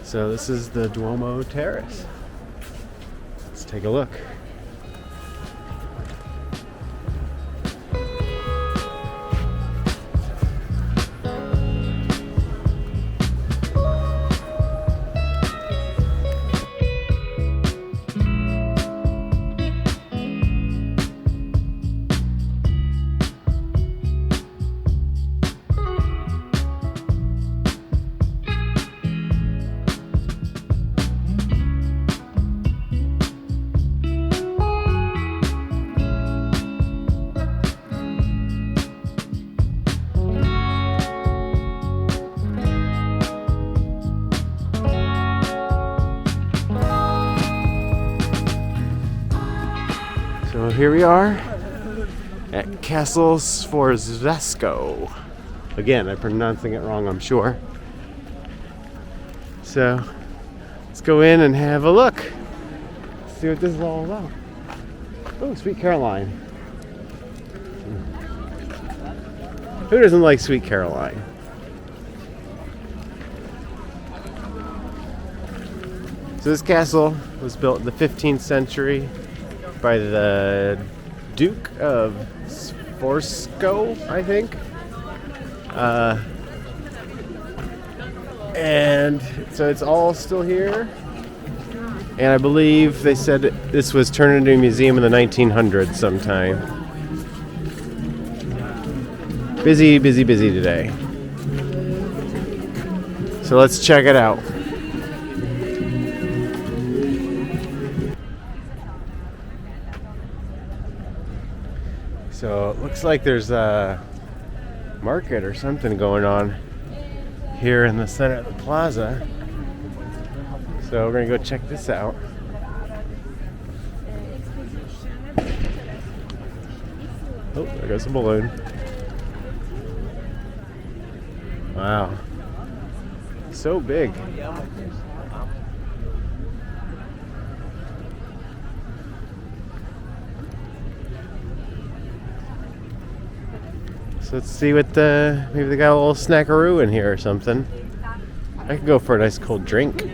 So this is the Duomo Terrace. Let's take a look. So here we are at Castle Sforzesco. Again, I'm pronouncing it wrong, I'm sure. So let's go in and have a look. See what this is all about. Oh, Sweet Caroline. Who doesn't like Sweet Caroline? So this castle was built in the 15th century by the Duke of Sforzesco, I think. And so it's all still here. And I believe they said this was turned into a museum in the 1900s sometime. Busy, busy, busy today. So let's check it out. So it looks like there's a market or something going on here in the center of the plaza. So we're gonna go check this out. Oh, there goes a balloon. Wow. So big. So let's see what maybe they got a little snackaroo in here or something. I could go for a nice cold drink.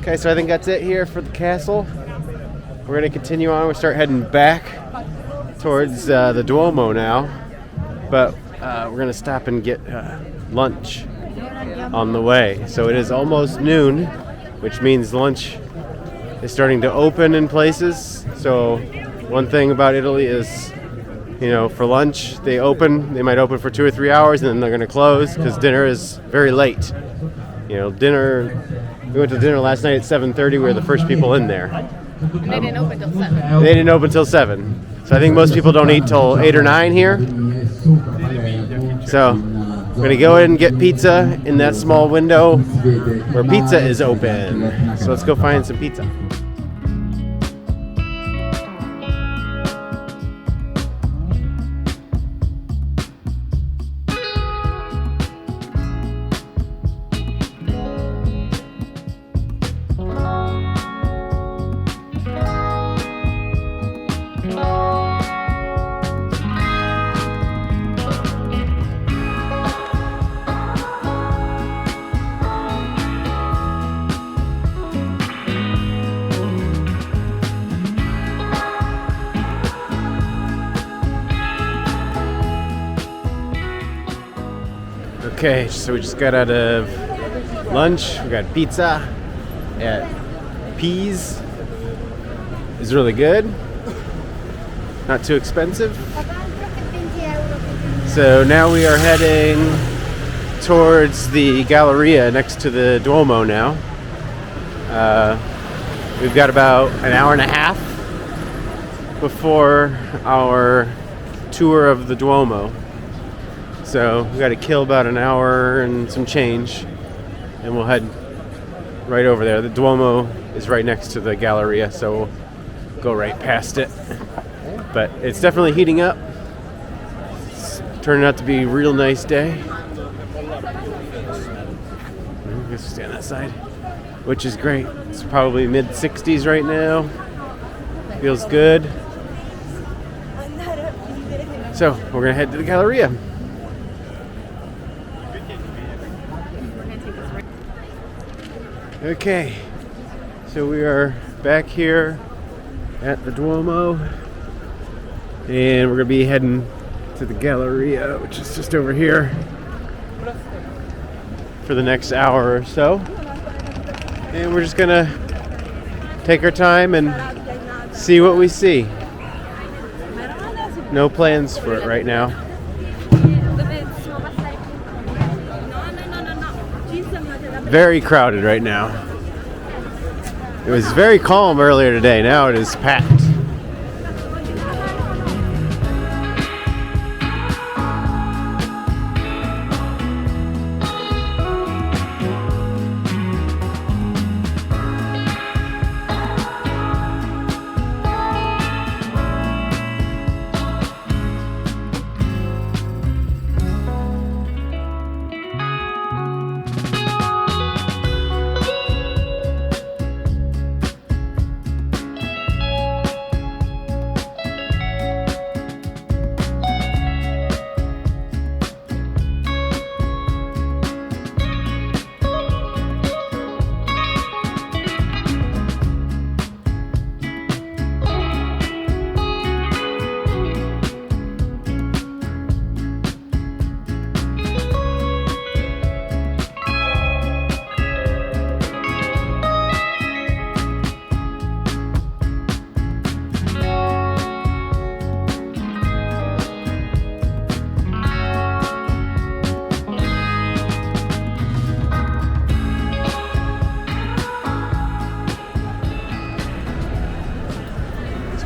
Okay, so I think that's it here for the castle. We're going to continue on. We'll start heading back towards the Duomo now. But we're going to stop and get lunch on the way. So it is almost noon, which means lunch is starting to open in places. So one thing about Italy is, you know, for lunch, they might open for 2 or 3 hours, and then they're going to close because dinner is very late. You know, we went to dinner last night at 7:30. We were the first people in there. And they didn't open till 7. They didn't open till 7. So I think most people don't eat till 8 or 9 here. So we're going to go in and get pizza in that small window where pizza is open. So let's go find some pizza. Okay, so we just got out of lunch. We got pizza at Peas. is really good. Not too expensive. So now we are heading towards the Galleria next to the Duomo now. We've got about an hour and a half before our tour of the Duomo. So we got to kill about an hour and some change, and we'll head right over there. The Duomo is right next to the Galleria, so we'll go right past it. But it's definitely heating up. It's turning out to be a real nice day. I guess we'll stay on that side, which is great. It's probably mid-60s right now. Feels good. So we're gonna head to the Galleria. Okay, so we are back here at the Duomo, and we're gonna be heading to the Galleria, which is just over here, for the next hour or so. And we're just gonna take our time and see what we see. No plans for it right now. Very crowded right now. It was very calm earlier today. Now it is packed.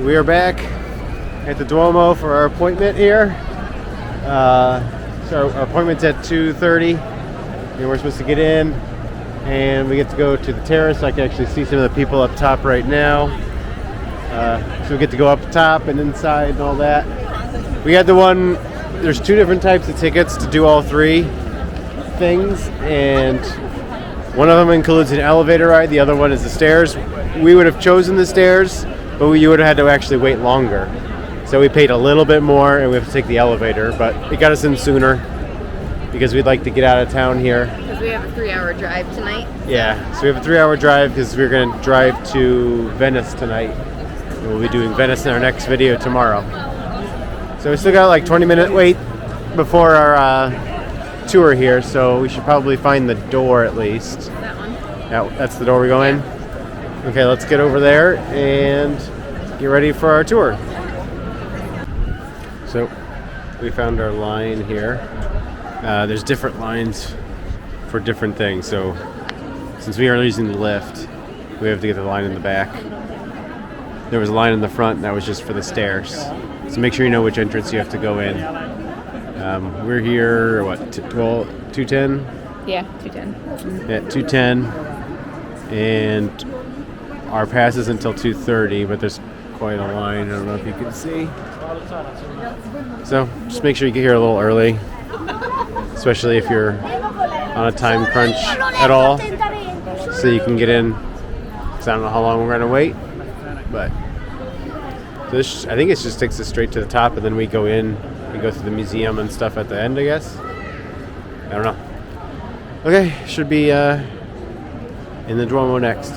So we are back at the Duomo for our appointment here. So our appointment's at 2:30, and we're supposed to get in, and we get to go to the terrace. I can actually see some of the people up top right now. So we get to go up top and inside and all that. We had the one, there's two different types of tickets to do all three things, and one of them includes an elevator ride, the other one is the stairs. We would have chosen the stairs, but you would have had to actually wait longer. So we paid a little bit more, and we have to take the elevator, but it got us in sooner because we'd like to get out of town here. Because we have a 3-hour drive tonight. Yeah, so we have a 3-hour drive because we're going to drive to Venice tonight. And we'll be doing Venice in our next video tomorrow. So we still got like 20-minute wait before our tour here, so we should probably find the door at least. That one. That's the door we go in? Okay, let's get over there and get ready for our tour. So we found our line here. There's different lines for different things. So since we are using the lift, we have to get the line in the back. There was a line in the front, and that was just for the stairs. So make sure you know which entrance you have to go in. We're here, 2:10? Yeah, 2:10. Yeah, 2:10. And our pass is until 2:30, but there's quite a line. I don't know if you can see. So just make sure you get here a little early, especially if you're on a time crunch at all, so you can get in. Because I don't know how long we're going to wait, but this, I think it just takes us straight to the top, and then we go in. We go through the museum and stuff at the end, I guess. I don't know. Okay, should be in the Duomo next.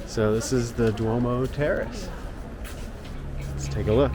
So this is the Duomo Terrace. Let's take a look.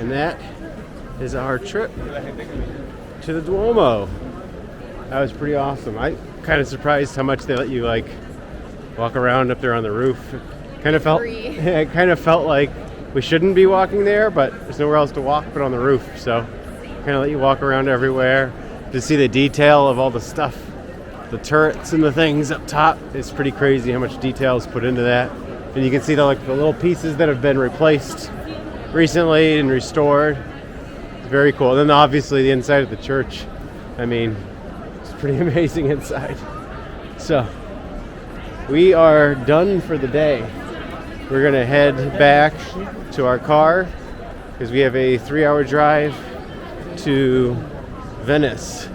And that is our trip to the Duomo. That was pretty awesome. I kind of surprised how much they let you like walk around up there on the roof. It kind of felt like we shouldn't be walking there, but there's nowhere else to walk but on the roof. So kind of let you walk around everywhere to see the detail of all the stuff, the turrets and the things up top. It's pretty crazy how much detail is put into that. And you can see the little pieces that have been replaced recently and restored. It's very cool. And then obviously the inside of the church. I mean, it's pretty amazing inside. So we are done for the day. We're gonna head back to our car because we have a 3-hour drive to Venice.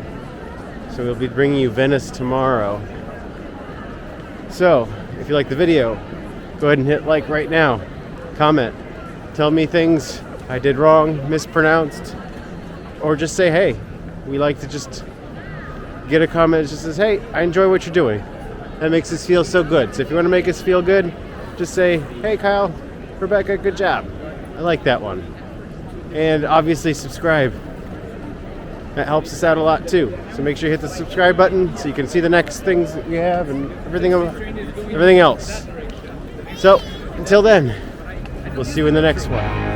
So we'll be bringing you Venice tomorrow. So if you like the video, go ahead and hit like right now. Comment. Tell me things I did wrong, mispronounced, or just say, hey. We like to just get a comment that just says, hey, I enjoy what you're doing. That makes us feel so good. So if you want to make us feel good, just say, hey, Kyle, Rebecca, good job. I like that one. And obviously subscribe. That helps us out a lot too. So make sure you hit the subscribe button so you can see the next things that we have and everything else. So until then, we'll see you in the next one.